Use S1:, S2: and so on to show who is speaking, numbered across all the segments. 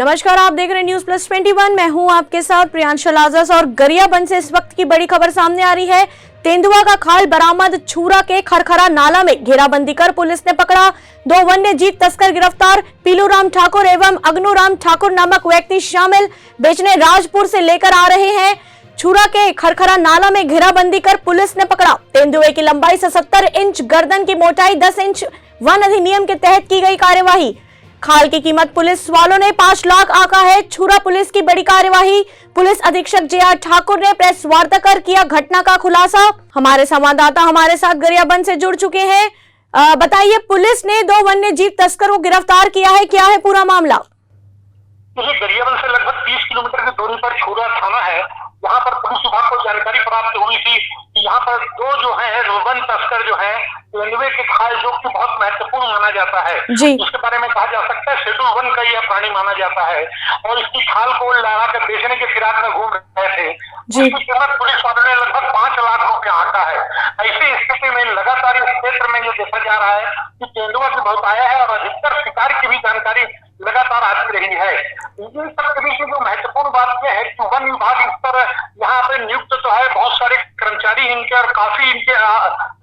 S1: नमस्कार, आप देख रहे हैं न्यूज प्लस 21। मैं हूं आपके साथ प्रियांशु लाजस और गरियाबंद से इस वक्त की बड़ी खबर सामने आ रही है। तेंदुआ का खाल बरामद, छूरा के खरखरा नाला में घेराबंदी कर पुलिस ने पकड़ा 2 वन्य जीव तस्कर गिरफ्तार। पीलूराम ठाकुर एवं अग्नूराम ठाकुर नामक व्यक्ति शामिल, बेचने राजपुर से लेकर आ रहे हैं। छूरा के खरखरा नाला में घेराबंदी कर पुलिस ने पकड़ा। तेंदुए की लंबाई 77 इंच, गर्दन की मोटाई 10 इंच। वन अधिनियम के तहत की गई कार्यवाही। खाल की कीमत पुलिस वालों ने 5 लाख आंका है। छूरा पुलिस की बड़ी कार्यवाही। पुलिस अधीक्षक जे.आर. ठाकुर ने प्रेस वार्ता कर किया घटना का खुलासा। हमारे संवाददाता हमारे साथ गरियाबंद से जुड़ चुके हैं। बताइए, पुलिस ने 2 वन्य जीव तस्करों को गिरफ्तार किया है, क्या है पूरा मामला?
S2: गरियाबंद से लगभग 30 किलोमीटर की दूरी पर छूरा थाना है। यहाँ पर पुलिस विभाग को जानकारी प्राप्त हुई थी कि यहाँ पर 2 जो है वन तस्कर जो है तेंदुए के खाल, जो कि बहुत महत्वपूर्ण माना जाता है, इसके बारे में कहा जा सकता है शेड्यूल 1 का यह प्राणी माना जाता है और इसकी खाल को लड़ा कर बेचने के फिराक में घूम रहे थे। इसकी कीमत पुलिस वालों ने लगभग 5 लाख रुपए आंका है। ऐसी स्थिति में लगातार इस क्षेत्र में जो देखा जा रहा है कि तेंदुआ की बहुत आया है और अधिकतर शिकार की भी जानकारी लगातार आती रही है। इन सब के बीच जो महत्वपूर्ण बात यह है कि वन विभाग इस पर यहाँ पे नियुक्त तो है, बहुत सारे कर्मचारी इनके और काफी इनके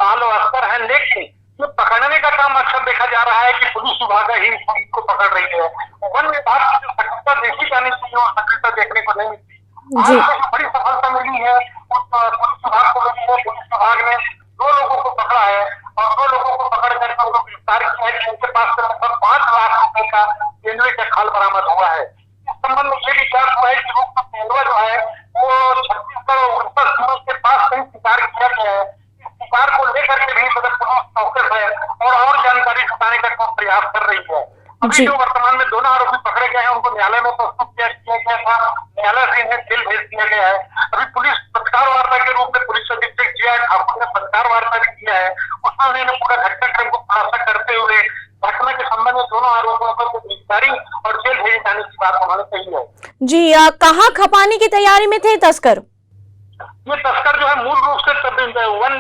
S2: आलो अस्तर है, लेकिन ये पकड़ने का काम अक्सर देखा जा रहा है कि पुलिस विभाग ही इनको पकड़ रही है। वन विभाग की जो सक्रियता देखी जानी चाहिए वो सक्रियता देखने को नहीं मिलती। आज जो बड़ी सफलता मिली है पुलिस विभाग को मिली है। पुलिस विभाग ने 2 लोगों को पकड़ा है और 2 लोगों को पकड़ करके उनको गिरफ्तार किया है कि उनके पास लगभग 5 लाख रुपए का तेंदुए का खाल बरामद हुआ है। इस संबंध में ये भी ज्ञात हुआ है कि वो तेंदुआ जो है वो छत्तीसगढ़ और उड़ीसा सीमा के पास कहीं शिकार किया गया है। इस शिकार को लेकर के भी मतलब पुलिस फोकस है और जानकारी जुटाने का प्रयास कर रही है। अभी जो वर्तमान में दोनों आरोपी पकड़े गए हैं उनको न्यायालय में प्रस्तुत किया गया था, न्यायालय से इन्हें जेल भेज दिया गया है। अभी पुलिस पत्रकार वार्ता के रूप में पुलिस अधीक्षक जे.आर. ठाकुर ने पत्रकार वार्ता भी किया है। उसमें उन्होंने पूरा घटनाक्रम को खुलासा करते हुए घटना के संबंध में दोनों आरोपियों पर गिरफ्तारी और जेल भेजे जाने की बात उन्होंने कही है।
S1: जी, कहाँ खपाने की तैयारी में थे तस्कर?
S2: ये तस्कर जो है मूल रूप से वन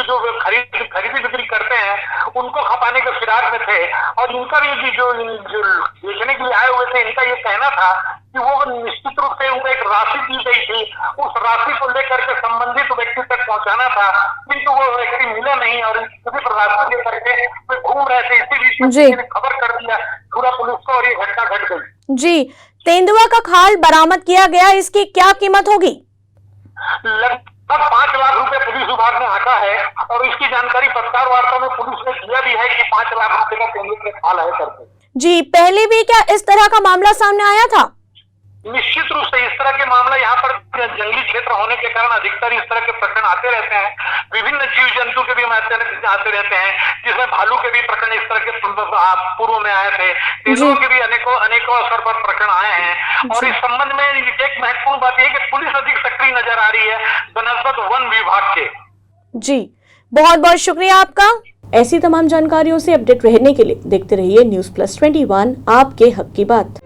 S2: जो खरीदी बिक्री करते हैं उनको खपाने के फिराक में थे और इनका ये जो बेचने के लिए आए हुए थे, इनका ये कहना था कि वो निश्चित रूप से उनको एक राशि दी गई थी, उस राशि को लेकर के संबंधित व्यक्ति तक पहुंचाना था, किंतु वो व्यक्ति मिला नहीं और सिर्फ राशि लेकर के वे घूम रहे थे। इसी बीच खबर कर दिया पूरा पुलिस को और ये घटना घट गई।
S1: जी, तेंदुआ का खाल बरामद किया गया, इसकी क्या कीमत होगी?
S2: लगभग 5 लाख रुपए पुलिस विभाग ने आंका है और इसकी जानकारी पत्रकार वार्ता में पुलिस ने दिया भी है कि 5 लाख रुपए का तेंदुए का खाल है करके।
S1: जी, पहले भी क्या इस तरह का मामला सामने आया था?
S2: निश्चित रूप से इस तरह के मामला यहाँ पर जंगली क्षेत्र होने के कारण अधिकतर इस तरह के प्रकरण आते रहते हैं। विभिन्न जीव जंतु के भी आते रहते हैं, जिसमें भालू के भी प्रकरण इस तरह के पूर्व में आए थे। तेंदुओं के भी अनेकों अवसर पर प्रकरण आए हैं और इस संबंध में एक महत्वपूर्ण बात यह है कि पुलिस अधिक सक्रिय नजर आ रही है बनस्बत वन विभाग के।
S1: जी, बहुत बहुत शुक्रिया आपका। ऐसी तमाम जानकारियों से अपडेट रहने के लिए देखते रहिए न्यूज प्लस 21, आपके हक की बात।